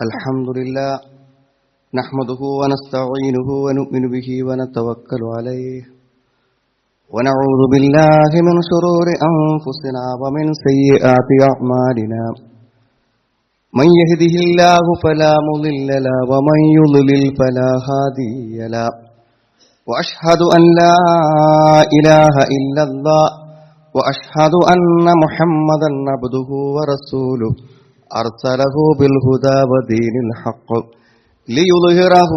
الحمد لله نحمده ونستعينه ونؤمن به ونتوكل عليه ونعوذ بالله من شرور أنفسنا ومن سيئات أعمالنا من يهده الله فلا مضل له ومن يضلل فلا هادي له وأشهد أن لا إله إلا الله وأشهد أن محمدا عبده ورسوله أرسله بالهدى ودين الحق ليظهره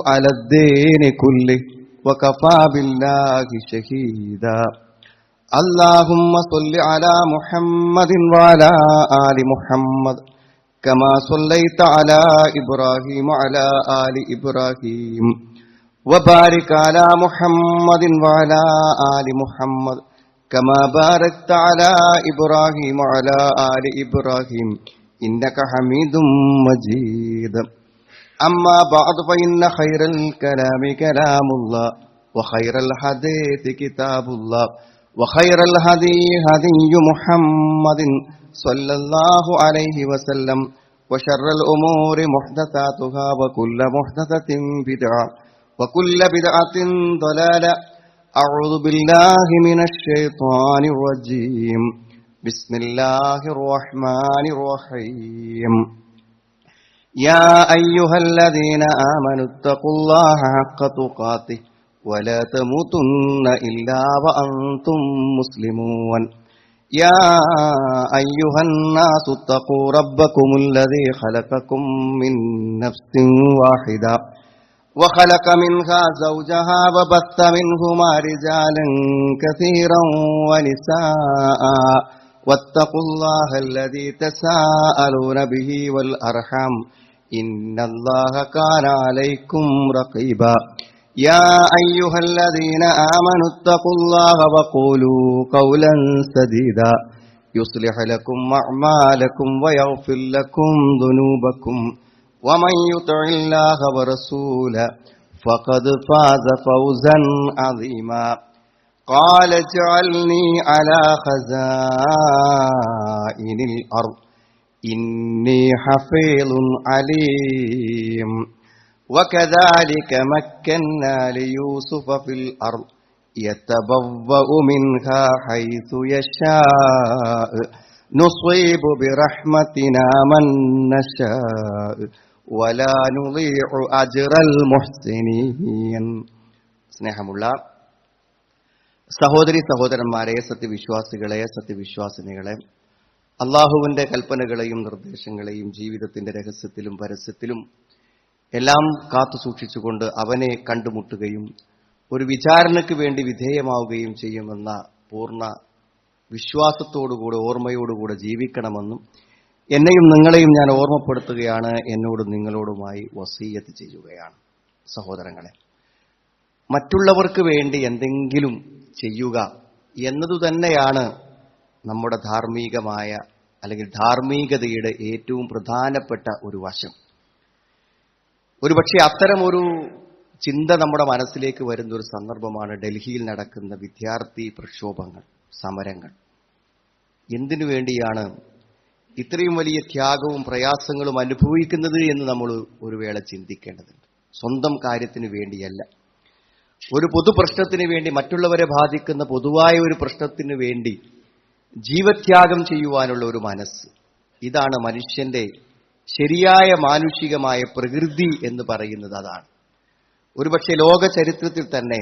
على الدين كله وكفى بالله شهيدا اللهم صل على محمد وعلى آل محمد كما صليت على إبراهيم وعلى آل إبراهيم وبارك على محمد وعلى آل محمد كما باركت على إبراهيم وعلى آل إبراهيم إنك حميد مجيد أما بعد فإن خير الكلام كلام الله وخير الحديث كتاب الله وخير الهدي هدي محمد صلى الله عليه وسلم وشر الأمور محدثاتها وكل محدثة بدعة وكل بدعة ضلالة أعوذ بالله من الشيطان الرجيم بسم الله الرحمن الرحيم يا أيها الذين آمنوا اتقوا الله حق تقاته ولا تموتن إلا وأنتم مسلمون يا أيها الناس اتقوا ربكم الذي خلقكم من نفس واحدة وخلق منها زوجها وبث منهما رجالا كثيرا ونساء واتقوا الله الذي تساءلون به والأرحام إن الله كان عليكم رقيبا يا أيها الذين آمنوا اتقوا الله وقولوا قولا سديدا يصلح لكم أعمالكم ويغفر لكم ذنوبكم ومن يطع الله ورسوله فقد فاز فوزا عظيما قال اجعلني على خزائن الأرض إني حفيظ عليم وكذلك مكنا ليوسف في الأرض يتبوأ منها حيث يشاء نصيب برحمتنا من نشاء ولا نضيع أجر المحسنين സ്നേഹമുള്ള സഹോദരി സഹോദരന്മാരെ, സത്യവിശ്വാസികളെ, സത്യവിശ്വാസിനികളെ, അള്ളാഹുവിന്റെ കൽപ്പനകളെയും നിർദ്ദേശങ്ങളെയും ജീവിതത്തിന്റെ രഹസ്യത്തിലും പരസ്യത്തിലും എല്ലാം കാത്തു സൂക്ഷിച്ചുകൊണ്ട് അവനെ കണ്ടുമുട്ടുകയും ഒരു വിചാരണയ്ക്ക് വേണ്ടി വിധേയമാവുകയും ചെയ്യുമെന്ന പൂർണ്ണ വിശ്വാസത്തോടുകൂടെ ഓർമ്മയോടുകൂടെ ജീവിക്കണമെന്നും എന്നെയും നിങ്ങളെയും ഞാൻ ഓർമ്മപ്പെടുത്തുകയാണ്, എന്നോടും നിങ്ങളോടുമായി വസീയത്ത് ചെയ്യുകയാണ്. സഹോദരങ്ങളെ, മറ്റുള്ളവർക്ക് വേണ്ടി എന്തെങ്കിലും ചെയ്യുക എന്നതുതന്നെയാണ് നമ്മുടെ ധാർമ്മികമായ അല്ലെങ്കിൽ ധാർമ്മികതയുടെ ഏറ്റവും പ്രധാനപ്പെട്ട ഒരു വശം. ഒരുപക്ഷെ അത്തരമൊരു ചിന്ത നമ്മുടെ മനസ്സിലേക്ക് വരുന്ന ഒരു സന്ദർഭമാണ് ഡൽഹിയിൽ നടക്കുന്ന വിദ്യാർത്ഥി പ്രക്ഷോഭങ്ങൾ, സമരങ്ങൾ. എന്തിനു വേണ്ടിയാണ് ഇത്രയും വലിയ ത്യാഗവും പ്രയാസങ്ങളും അനുഭവിക്കുന്നത് എന്ന് നമ്മൾ ഒരു വേള ചിന്തിക്കേണ്ടതുണ്ട്. സ്വന്തം കാര്യത്തിന് വേണ്ടിയല്ല, ഒരു പൊതുപ്രശ്നത്തിന് വേണ്ടി, മറ്റുള്ളവരെ ബാധിക്കുന്ന പൊതുവായ ഒരു പ്രശ്നത്തിന് വേണ്ടി ജീവത്യാഗം ചെയ്യുവാനുള്ള ഒരു മനസ്സ്. ഇതാണ് മനുഷ്യന്റെ ശരിയായ മാനുഷികമായ പ്രകൃതി എന്ന് പറയുന്നത്. അതാണ് ഒരുപക്ഷെ ലോക ചരിത്രത്തിൽ തന്നെ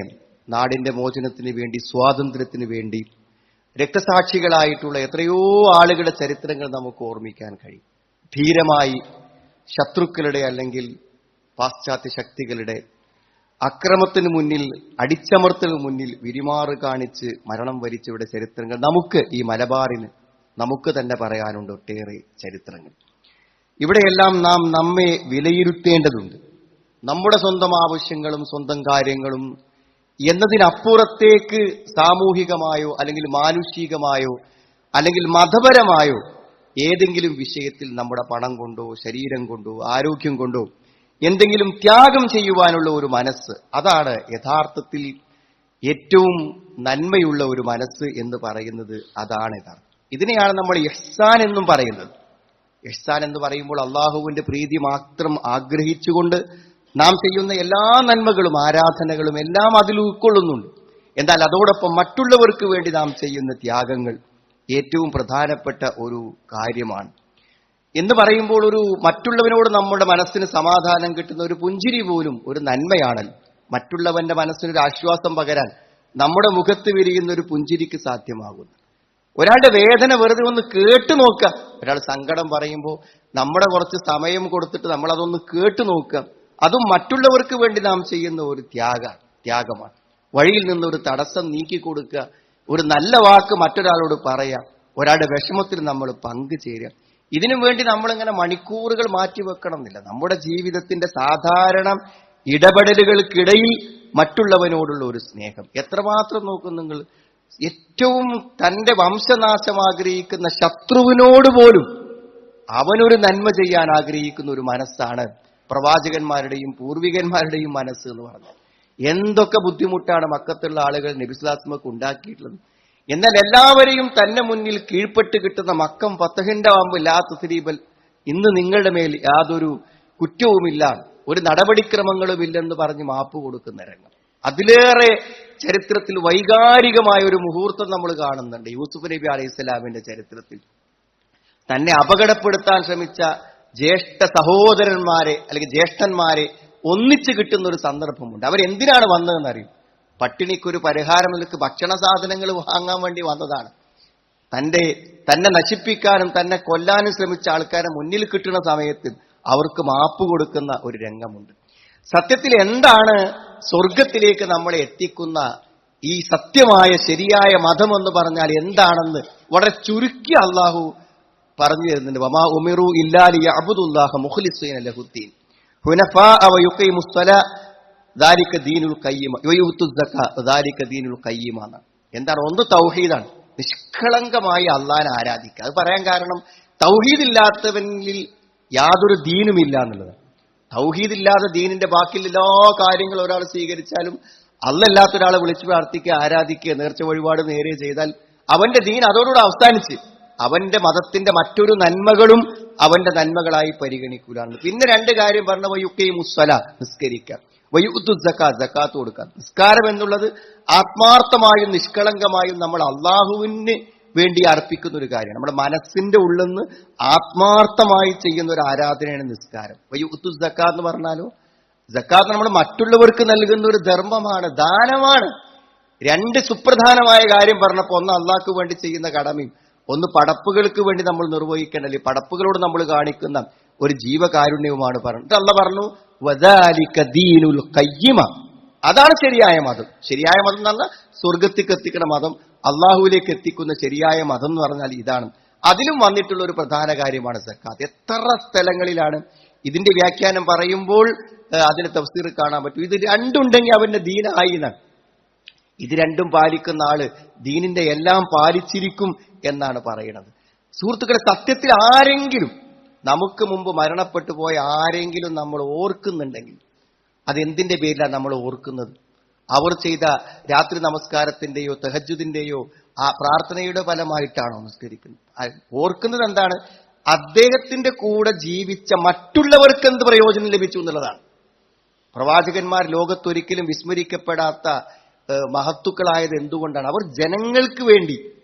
നാടിന്റെ മോചനത്തിന് വേണ്ടി, സ്വാതന്ത്ര്യത്തിന് വേണ്ടി രക്തസാക്ഷികളായിട്ടുള്ള എത്രയോ ആളുകളുടെ ചരിത്രങ്ങൾ നമുക്ക് ഓർമ്മിക്കാൻ കഴിയും. ധീരമായി ശത്രുക്കളുടെ അല്ലെങ്കിൽ പാശ്ചാത്യ ശക്തികളുടെ അക്രമത്തിന് മുന്നിൽ, അടിച്ചമർത്തലിന് മുന്നിൽ വിരിമാറ് കാണിച്ച് മരണം വരിച്ചവരുടെ ചരിത്രങ്ങൾ നമുക്ക് ഈ മലബാറിന് നമുക്ക് തന്നെ പറയാനുണ്ട് ഒട്ടേറെ ചരിത്രങ്ങൾ. ഇവിടെയെല്ലാം നാം നമ്മെ വിലയിരുത്തേണ്ടതുണ്ട്. നമ്മുടെ സ്വന്തം ആവശ്യങ്ങളും സ്വന്തം കാര്യങ്ങളും എന്നതിനപ്പുറത്തേക്ക് സാമൂഹികമായോ അല്ലെങ്കിൽ മാനുഷികമായോ അല്ലെങ്കിൽ മതപരമായോ ഏതെങ്കിലും വിഷയത്തിൽ നമ്മുടെ പണം കൊണ്ടോ ശരീരം കൊണ്ടോ ആരോഗ്യം കൊണ്ടോ എന്തെങ്കിലും ത്യാഗം ചെയ്യുവാനുള്ള ഒരു മനസ്സ്, അതാണ് യഥാർത്ഥത്തിൽ ഏറ്റവും നന്മയുള്ള ഒരു മനസ്സ് എന്ന് പറയുന്നത്. അതാണ് യഥാർത്ഥം. ഇതിനെയാണ് നമ്മൾ ഇഹ്സാൻ എന്നും പറയുന്നത്. ഇഹ്സാൻ എന്ന് പറയുമ്പോൾ അള്ളാഹുവിന്റെ പ്രീതി മാത്രം ആഗ്രഹിച്ചുകൊണ്ട് നാം ചെയ്യുന്ന എല്ലാ നന്മകളും ആരാധനകളും എല്ലാം അതിൽ ഉൾക്കൊള്ളുന്നുണ്ട്. എന്നാൽ അതോടൊപ്പം മറ്റുള്ളവർക്ക് വേണ്ടി നാം ചെയ്യുന്ന ത്യാഗങ്ങൾ ഏറ്റവും പ്രധാനപ്പെട്ട ഒരു കാര്യമാണ്. എന്ന് പറയുമ്പോൾ ഒരു മറ്റുള്ളവനോട് നമ്മുടെ മനസ്സിന് സമാധാനം കിട്ടുന്ന ഒരു പുഞ്ചിരി പോലും ഒരു നന്മയാണല്ലോ. മറ്റുള്ളവന്റെ മനസ്സിനൊരു ആശ്വാസം പകരാൻ നമ്മുടെ മുഖത്ത് വിരിയുന്ന ഒരു പുഞ്ചിരിക്ക് സാധ്യമാകുന്നു. ഒരാളുടെ വേദന വെറുതെ ഒന്ന് കേട്ടു നോക്കുക. ഒരാൾ സങ്കടം പറയുമ്പോൾ നമ്മുടെ കുറച്ച് സമയം കൊടുത്തിട്ട് നമ്മളതൊന്ന് കേട്ടു നോക്കുക. അതും മറ്റുള്ളവർക്ക് വേണ്ടി നാം ചെയ്യുന്ന ഒരു ത്യാഗമാണ്. വഴിയിൽ നിന്നൊരു തടസ്സം നീക്കി കൊടുക്കുക, ഒരു നല്ല വാക്ക് മറ്റൊരാളോട് പറയാം, ഒരാളുടെ വിഷമത്തിൽ നമ്മൾ പങ്കുചേരുക. ഇതിനു വേണ്ടി നമ്മളിങ്ങനെ മണിക്കൂറുകൾ മാറ്റിവെക്കണം എന്നില്ല. നമ്മുടെ ജീവിതത്തിന്റെ സാധാരണ ഇടപെടലുകൾക്കിടയിൽ മറ്റുള്ളവനോടുള്ള ഒരു സ്നേഹം എത്രമാത്രം നോക്കും നിങ്ങൾ. ഏറ്റവും തന്റെ വംശനാശം ആഗ്രഹിക്കുന്ന ശത്രുവിനോട് പോലും അവനൊരു നന്മ ചെയ്യാൻ ആഗ്രഹിക്കുന്ന ഒരു മനസ്സാണ് പ്രവാചകന്മാരുടെയും പൂർവികന്മാരുടെയും മനസ്സ് എന്ന് പറഞ്ഞാൽ. എന്തൊക്കെ ബുദ്ധിമുട്ടാണ് മക്കത്തുള്ള ആളുകൾ നബി സ്വല്ലല്ലാഹു അലൈഹി വസല്ലം ഉണ്ടാക്കിയിട്ടുള്ളത്. എന്നാൽ എല്ലാവരെയും തന്നെ മുന്നിൽ കീഴ്പ്പെട്ട് കിട്ടുന്ന മക്കം ഫതഹിന്റെ ആവുമ്പോൾ ലാ തുസ്രീബൽ, ഇന്ന് നിങ്ങളുടെ മേൽ യാതൊരു കുറ്റവുമില്ല, ഒരു നടപടിക്രമങ്ങളുമില്ലെന്ന് പറഞ്ഞ് മാപ്പ് കൊടുക്കുന്ന രംഗം. അതിലേറെ ചരിത്രത്തിൽ വൈകാരികമായ ഒരു മുഹൂർത്തം നമ്മൾ കാണുന്നുണ്ട്. യൂസുഫ് നബി അലൈഹിസ്സലാമിന്റെ ചരിത്രത്തിൽ തന്നെ അപകടപ്പെടുത്താൻ ശ്രമിച്ച ജ്യേഷ്ഠ സഹോദരന്മാരെ അല്ലെങ്കിൽ ജ്യേഷ്ഠന്മാരെ ഒന്നിച്ചു കിട്ടുന്ന ഒരു സന്ദർഭമുണ്ട്. അവരെന്തിനാണ് വന്നതെന്നറിയും. പട്ടിണിക്കൊരു പരിഹാരം നിലക്ക് ഭക്ഷണ സാധനങ്ങൾ വാങ്ങാൻ വേണ്ടി വന്നതാണ്. തന്നെ നശിപ്പിക്കാനും തന്നെ കൊല്ലാനും ശ്രമിച്ച ആൾക്കാരെ മുന്നിൽ കിട്ടുന്ന സമയത്ത് അവർക്ക് മാപ്പ് കൊടുക്കുന്ന ഒരു രംഗമുണ്ട്. സത്യത്തിൽ എന്താണ് സ്വർഗത്തിലേക്ക് നമ്മളെ എത്തിക്കുന്ന ഈ സത്യമായ ശരിയായ മതം എന്ന് പറഞ്ഞാൽ എന്താണെന്ന് വളരെ ചുരുക്കി അള്ളാഹു പറഞ്ഞു തരുന്നുണ്ട്. വമാ ഉമിറു ഇല്ലാ ലിയഅ്ബുദുല്ലാഹ മുഖ്ലിസീന ലഹുദ്ദീൻ ഹുനഫാഅ വയുഖീമുസ്സലാ ദാലിക ദീനുൽ ഖയ്യിമ വയുത്തുസ് സകാത്ത് ദാലിക ദീനുൽ ഖയ്യിമ. എന്താണ്? ഒന്ന് തൗഹീദാണ്, നിഷ്കളങ്കമായി അള്ളാഹനെ ആരാധിക്കുക. അത് പറയാൻ കാരണം തൗഹീദില്ലാത്തവനിൽ യാതൊരു ദീനുമില്ല എന്നുള്ളതാണ്. തൗഹീദില്ലാതെ ദീനിന്റെ ബാക്കിയുള്ള എല്ലാ കാര്യങ്ങളും ഒരാൾ സ്വീകരിച്ചാലും അല്ലാത്ത ഒരാളെ വിളിച്ചു പ്രാർത്ഥിക്കുക, ആരാധിക്കുക, നേർച്ച വഴിപാട് നേരെ ചെയ്താൽ അവന്റെ ദീൻ അതോടുകൂടെ അവസാനിച്ച് അവന്റെ മതത്തിന്റെ മറ്റൊരു നന്മകളും അവന്റെ നന്മകളായി പരിഗണിക്കൂലാണ്. പിന്നെ രണ്ട് കാര്യം പറഞ്ഞ വയുഖീമുസ്സല, നിസ്കരിക്കുക, വയുത്തുസ് സകാത്ത്, സകാത്ത് കൊടുക്കുക. നിസ്കാരം എന്നുള്ളത് ആത്മാർത്ഥമായും നിഷ്കളങ്കമായും നമ്മൾ അള്ളാഹുവിന് വേണ്ടി അർപ്പിക്കുന്ന ഒരു കാര്യമാണ്. നമ്മുടെ മനസ്സിന്റെ ഉള്ളിൽ നിന്ന് ആത്മാർത്ഥമായി ചെയ്യുന്ന ഒരു ആരാധനയാണ് നിസ്കാരം. വയുത്തുസ് സകാത്ത് എന്ന് പറഞ്ഞാലോ, സക്കാത്ത് നമ്മൾ മറ്റുള്ളവർക്ക് നൽകുന്ന ഒരു ധർമ്മമാണ്, ദാനമാണ്. രണ്ട് സുപ്രധാനമായ കാര്യം പറഞ്ഞപ്പോൾ ഒന്ന് അള്ളാഹ്ക്ക് വേണ്ടി ചെയ്യുന്ന കടമയും ഒന്ന് പടപ്പുകൾക്ക് വേണ്ടി നമ്മൾ നിർവഹിക്കേണ്ടല്ലേ, പടപ്പുകളോട് നമ്മൾ കാണിക്കുന്ന ഒരു ജീവകാരുണ്യവുമാണ് പറഞ്ഞിട്ട് അള്ളാഹ് പറഞ്ഞു വദാലിക ദീനുൽ ഖയ്യിമ, അതാണ് ശരിയായ മതം. ശരിയായ മതം എന്ന് പറഞ്ഞാൽ സ്വർഗത്തേക്ക് എത്തിക്കുന്ന മതം, അള്ളാഹുവിലേക്ക് എത്തിക്കുന്ന ശരിയായ മതം എന്ന് പറഞ്ഞാൽ ഇതാണ്. അതിലും വന്നിട്ടുള്ള ഒരു പ്രധാന കാര്യമാണ് സക്കാത്ത്. എത്ര സ്ഥലങ്ങളിലാണ് ഇതിന്റെ വ്യാഖ്യാനം പറയുമ്പോൾ അതിന് തഫ്സീർ കാണാൻ പറ്റും. ഇത് രണ്ടുണ്ടെങ്കിൽ അവന്റെ ദീനായി എന്നാണ്. ഇത് രണ്ടും പാലിക്കുന്ന ആള് ദീനിന്റെ എല്ലാം പാലിച്ചിരിക്കും എന്നാണ് പറയുന്നത്. സുഹൃത്തുക്കളെ, സത്യത്തിൽ ആരെങ്കിലും നമുക്ക് മുമ്പ് മരണപ്പെട്ടു പോയ ആരെങ്കിലും നമ്മൾ ഓർക്കുന്നുണ്ടെങ്കിൽ അതെന്തിന്റെ പേരിലാണ് നമ്മൾ ഓർക്കുന്നത്? അവർ ചെയ്ത രാത്രി നമസ്കാരത്തിന്റെയോ തഹജ്ജുദിന്റെയോ ആ പ്രാർത്ഥനയുടെ ഫലമായിട്ടാണോ നമസ്കരിക്കുന്നത്? ഓർക്കുന്നത് എന്താണ്? അദ്ദേഹത്തിന്റെ കൂടെ ജീവിച്ച മറ്റുള്ളവർക്ക് എന്ത് പ്രയോജനം ലഭിച്ചു എന്നുള്ളതാണ്. പ്രവാചകന്മാർ ലോകത്തൊരിക്കലും വിസ്മരിക്കപ്പെടാത്ത മഹത്തുക്കളായത് എന്തുകൊണ്ടാണ്? അവർ ജനങ്ങൾക്ക് വേണ്ടി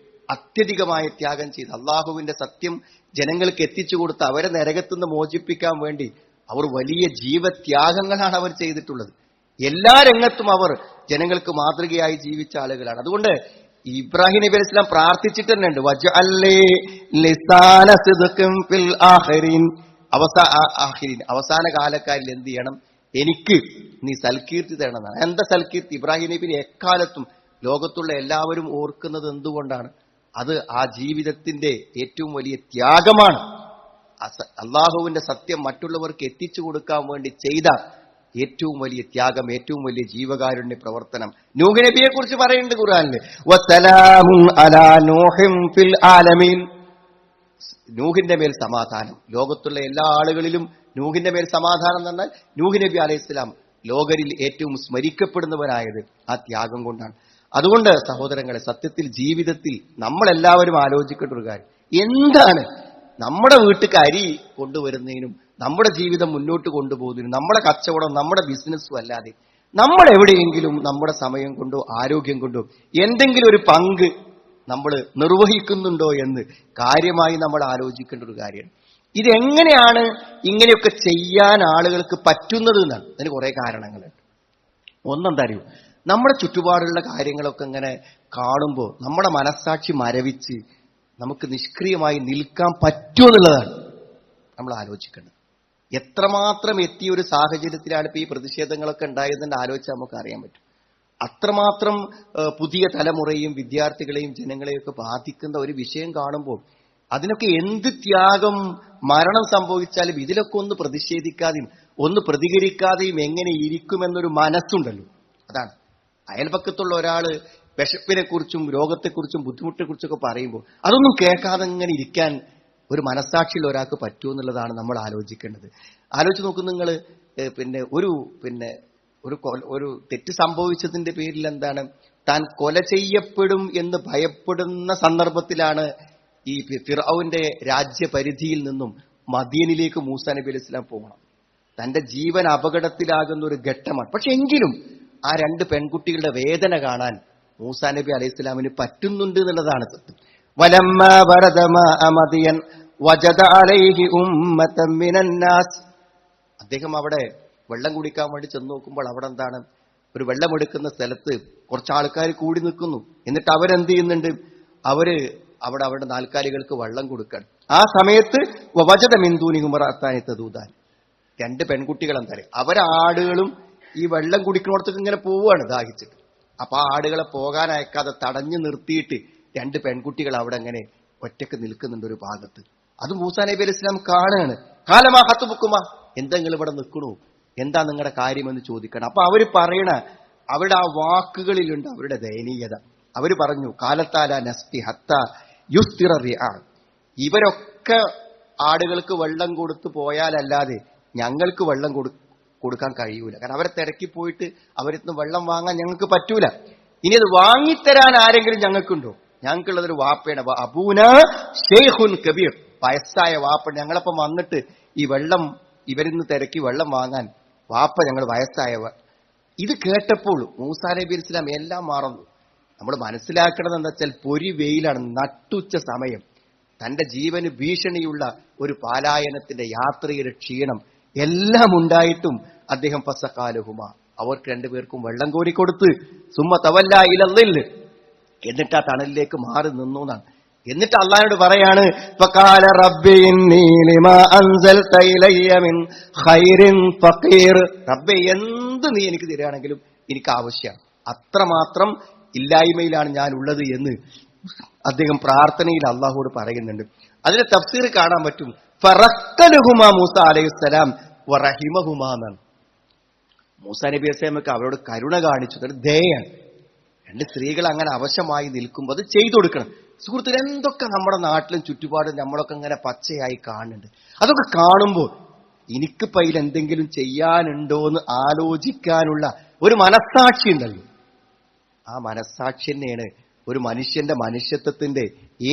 അത്യധികമായ ത്യാഗം ചെയ്ത് അള്ളാഹുവിന്റെ സത്യം ജനങ്ങൾക്ക് എത്തിച്ചു കൊടുത്ത് അവരെ നരകത്തുനിന്ന് മോചിപ്പിക്കാൻ വേണ്ടി അവർ വലിയ ജീവത്യാഗങ്ങളാണ് അവർ ചെയ്തിട്ടുള്ളത്. എല്ലാ രംഗത്തും അവർ ജനങ്ങൾക്ക് മാതൃകയായി ജീവിച്ച ആളുകളാണ്. അതുകൊണ്ട് ഇബ്രാഹിം നബി അലൈഹി സ്വലാം പ്രാർത്ഥിച്ചിട്ട് തന്നെ ഉണ്ട്, അവസാന കാലക്കാരിൽ എന്ത് ചെയ്യണം? എനിക്ക് നീ സൽകീർത്തി തരണമെന്നാണ്. എന്താ സൽകീർത്തി? ഇബ്രാഹിം നബിനെ എക്കാലത്തും ലോകത്തുള്ള എല്ലാവരും ഓർക്കുന്നത് എന്തുകൊണ്ടാണ്? അത് ആ ജീവിതത്തിന്റെ ഏറ്റവും വലിയ ത്യാഗമാണ്. അള്ളാഹുവിന്റെ സത്യം മറ്റുള്ളവർക്ക് എത്തിച്ചു കൊടുക്കാൻ വേണ്ടി ചെയ്ത ഏറ്റവും വലിയ ത്യാഗം, ഏറ്റവും വലിയ ജീവകാരുണ്യ പ്രവർത്തനം. നൂഹ് നബിയെ കുറിച്ച് പറയുന്നുണ്ട് ഖുർആനിൽ, വസലാമുൻ അലാ നൂഹിൻ ഫിൽ ആലമീൻ. നൂഹിന്റെ മേൽ സമാധാനം, ലോകത്തുള്ള എല്ലാ ആളുകളിലും നൂഹിന്റെ മേൽ സമാധാനം എന്ന് പറഞ്ഞാൽ നൂഹ് നബി അലൈഹിസ്സലാം ലോകരിൽ ഏറ്റവും സ്മരിക്കപ്പെടുന്നവരായത് ആ ത്യാഗം കൊണ്ടാണ്. അതുകൊണ്ട് സഹോദരങ്ങളെ, സത്യത്തിൽ ജീവിതത്തിൽ നമ്മളെല്ലാവരും ആലോചിക്കേണ്ട ഒരു കാര്യം, എന്താണ് നമ്മുടെ വീട്ടിലേക്ക് അരി കൊണ്ടുവരുന്നതിനും നമ്മുടെ ജീവിതം മുന്നോട്ട് കൊണ്ടുപോകുന്നതിനും നമ്മുടെ കച്ചവടം നമ്മുടെ ബിസിനസ്സും അല്ലാതെ നമ്മൾ എവിടെയെങ്കിലും നമ്മുടെ സമയം കൊണ്ടോ ആരോഗ്യം കൊണ്ടോ എന്തെങ്കിലും ഒരു പങ്ക് നമ്മൾ നിർവഹിക്കുന്നുണ്ടോ എന്ന് കാര്യമായി നമ്മൾ ആലോചിക്കേണ്ട ഒരു കാര്യമാണ്. ഇതെങ്ങനെയാണ് ഇങ്ങനെയൊക്കെ ചെയ്യാൻ ആളുകൾക്ക് പറ്റുന്നത് എന്നാണ്. അതിന് കുറെ കാരണങ്ങളുണ്ട്. ഒന്നെന്താ അറിയൂ, നമ്മുടെ ചുറ്റുപാടുള്ള കാര്യങ്ങളൊക്കെ ഇങ്ങനെ കാണുമ്പോൾ നമ്മുടെ മനസ്സാക്ഷി മരവിച്ച് നമുക്ക് നിഷ്ക്രിയമായി നിൽക്കാൻ പറ്റുമെന്നുള്ളതാണ് നമ്മൾ ആലോചിക്കേണ്ടത്. എത്രമാത്രം എത്തിയ ഒരു സാഹചര്യത്തിലാണ് ഇപ്പൊ ഈ പ്രതിഷേധങ്ങളൊക്കെ ഉണ്ടായതെന്ന് ആലോചിച്ചാൽ നമുക്ക് അറിയാൻ പറ്റും. അത്രമാത്രം പുതിയ തലമുറയും വിദ്യാർത്ഥികളെയും ജനങ്ങളെയും ഒക്കെ ബാധിക്കുന്ന ഒരു വിഷയം കാണുമ്പോൾ അതിനൊക്കെ എന്ത് ത്യാഗം, മരണം സംഭവിച്ചാലും ഇതിലൊക്കെ ഒന്ന് പ്രതിഷേധിക്കാതെയും ഒന്ന് പ്രതികരിക്കാതെയും എങ്ങനെ ഇരിക്കുമെന്നൊരു മനസ്സുണ്ടല്ലോ. അതാണ് അയൽപക്കത്തുള്ള ഒരാള് വിശപ്പിനെ കുറിച്ചും രോഗത്തെക്കുറിച്ചും ബുദ്ധിമുട്ടിനെക്കുറിച്ചൊക്കെ പറയുമ്പോൾ അതൊന്നും കേൾക്കാതെ ഇങ്ങനെ ഇരിക്കാൻ ഒരു മനസ്സാക്ഷിയുള്ള ഒരാൾക്ക് പറ്റുമെന്നുള്ളതാണ് നമ്മൾ ആലോചിക്കേണ്ടത്. ആലോചിച്ച് നോക്കും നിങ്ങൾ. ഒരു തെറ്റ് സംഭവിച്ചതിന്റെ പേരിൽ എന്താണ്, താൻ കൊല ചെയ്യപ്പെടും എന്ന് ഭയപ്പെടുന്ന സന്ദർഭത്തിലാണ് ഈ ഫിർഔന്റെ രാജ്യപരിധിയിൽ നിന്നും മദീനിലേക്ക് മൂസാ നബി അലൈഹി സ്വലാം പോകണം. തന്റെ ജീവൻ അപകടത്തിലാകുന്ന ഒരു ഘട്ടമാണ്. പക്ഷെ എങ്കിലും ആ രണ്ട് പെൺകുട്ടികളുടെ വേദന കാണാൻ മൂസാ നബി അലൈഹി സ്വലാമിന് പറ്റുന്നുണ്ട് എന്നുള്ളതാണ് സത്യം. വലമ്മ വരദമ മദിയൻ വജദ അലൈഹി ഉമ്മതൻ മിനൻ നാസ്. അദ്ദേഹം അവിടെ വെള്ളം കുടിക്കാൻ വേണ്ടി ചെന്ന് നോക്കുമ്പോൾ അവിടെ എന്താണ്, ഒരു വെള്ളമെടുക്കുന്ന സ്ഥലത്ത് കുറച്ച് ആൾക്കാർ കൂടി നിൽക്കുന്നു. എന്നിട്ട് അവരെന്ത് ചെയ്യുന്നുണ്ട്, അവരുടെ നാൽക്കാലികൾക്ക് വെള്ളം കൊടുക്കാൻ. ആ സമയത്ത് വജദ മിൻ ദൂനിഹിം ഇംറഅത്താനി തദൂദാൻ. രണ്ട് പെൺകുട്ടികൾ എന്താ പറയുക, അവരാടുകളും ഈ വെള്ളം കുടിക്കുന്നിടത്തേക്ക് ഇങ്ങനെ പോവുകയാണ് ദാഹിച്ചിട്ട്. അപ്പൊ ആ ആടുകളെ പോകാൻ അയക്കാതെ തടഞ്ഞു നിർത്തിയിട്ട് രണ്ട് പെൺകുട്ടികൾ അവിടെ അങ്ങനെ ഒറ്റക്ക് നിൽക്കുന്നുണ്ട് ഒരു ഭാഗത്ത്. അത് മൂസാ നബി അലൈഹി സ്വലാം കാണുകയാണ്. കാലമാ ഹത്തുബുക്കുമാ, എന്താ നിങ്ങൾ ഇവിടെ നിൽക്കണു, എന്താ നിങ്ങളുടെ കാര്യമെന്ന് ചോദിക്കണം. അപ്പൊ അവര് പറയണ അവരുടെ ആ വാക്കുകളിലുണ്ട് അവരുടെ ദയനീയത. അവര് പറഞ്ഞു, കാലത്താല നസ്തി ഹത്ത യുസ്തിറ റിആ. ഇവരൊക്കെ ആടുകൾക്ക് വെള്ളം കൊടുത്തു പോയാലല്ലാതെ ഞങ്ങൾക്ക് വെള്ളം കൊടുക്കാൻ കഴിയൂല. കാരണം അവരെ തിരക്കി പോയിട്ട് അവരിന്ന് വെള്ളം വാങ്ങാൻ ഞങ്ങൾക്ക് പറ്റൂല. ഇനി അത് വാങ്ങിത്തരാൻ ആരെങ്കിലും ഞങ്ങൾക്കുണ്ടോ? ഞങ്ങൾക്കുള്ളതൊരു വാപ്പയാണ്, അബൂന ഷെയ്ഖുൻ കബീർ, വയസ്സായ വാപ്പ. ഞങ്ങളപ്പം വന്നിട്ട് ഈ വെള്ളം ഇവരിന്ന് തിരക്കി വെള്ളം വാങ്ങാൻ വാപ്പ ഞങ്ങൾ വയസ്സായവ. ഇത് കേട്ടപ്പോൾ മൂസാ നബി അലൈഹി സ്വലാം എല്ലാം മറന്നു. നമ്മൾ മനസ്സിലാക്കണത് എന്താ വെച്ചാൽ പൊരി വെയിലാണ്, നട്ടുച്ച സമയം, തന്റെ ജീവന് ഭീഷണിയുള്ള ഒരു പാലായനത്തിന്റെ യാത്രയുടെ ക്ഷീണം എല്ലാം ഉണ്ടായിട്ടും അദ്ദേഹം ഫസഖാലഹുമ, അവർക്ക് രണ്ടുപേർക്കും വെള്ളം കോരിക്കൊടുത്ത് സുമ്മ തവല്ല ഇലല്ലിൽ, എന്നിട്ട് ആ തണലിലേക്ക് മാറി നിന്നു എന്നാണ്. എന്നിട്ട് അള്ളാഹുവോട് പറയാണ്, ഫഖാല റബ്ബി ഇന്നി ലിമാ അൻസൽത ഇലയ്യ മിൻ ഖൈറിൻ ഫഖീർ. റബ്ബേ, എന്ത് നീ എനിക്ക് തരികയാണെങ്കിലും എനിക്ക് ആവശ്യമാണ്, അത്രമാത്രം ഇല്ലായ്മയിലാണ് ഞാൻ ഉള്ളത് എന്ന് അദ്ദേഹം പ്രാർത്ഥനയിൽ അള്ളാഹുവോട് പറയുന്നുണ്ട്. അതിന്റെ തഫ്സീർ കാണാൻ പറ്റും, ഫറഖ്കലഹുമാ മൂസ അലൈഹിസ്സലാം വറഹിമഹുമാ എന്നാണ്. മൂസാ നബി അലൈഹി സ്വലാമക്ക് അവരോട് കരുണ കാണിച്ചു, ദയാണ്. രണ്ട് സ്ത്രീകൾ അങ്ങനെ അവശമായി നിൽക്കുമ്പോൾ അത് ചെയ്തു കൊടുക്കണം. സുഹൃത്തുക്കൾ, എന്തൊക്കെ നമ്മുടെ നാട്ടിലും ചുറ്റുപാടും നമ്മളൊക്കെ ഇങ്ങനെ പച്ചയായി കാണുന്നുണ്ട്. അതൊക്കെ കാണുമ്പോൾ എനിക്കിപ്പോ അതിൽ എന്തെങ്കിലും ചെയ്യാനുണ്ടോ എന്ന് ആലോചിക്കാനുള്ള ഒരു മനസ്സാക്ഷി ഉണ്ടല്ലോ. ആ മനസ്സാക്ഷി തന്നെയാണ് ഒരു മനുഷ്യന്റെ മനുഷ്യത്വത്തിന്റെ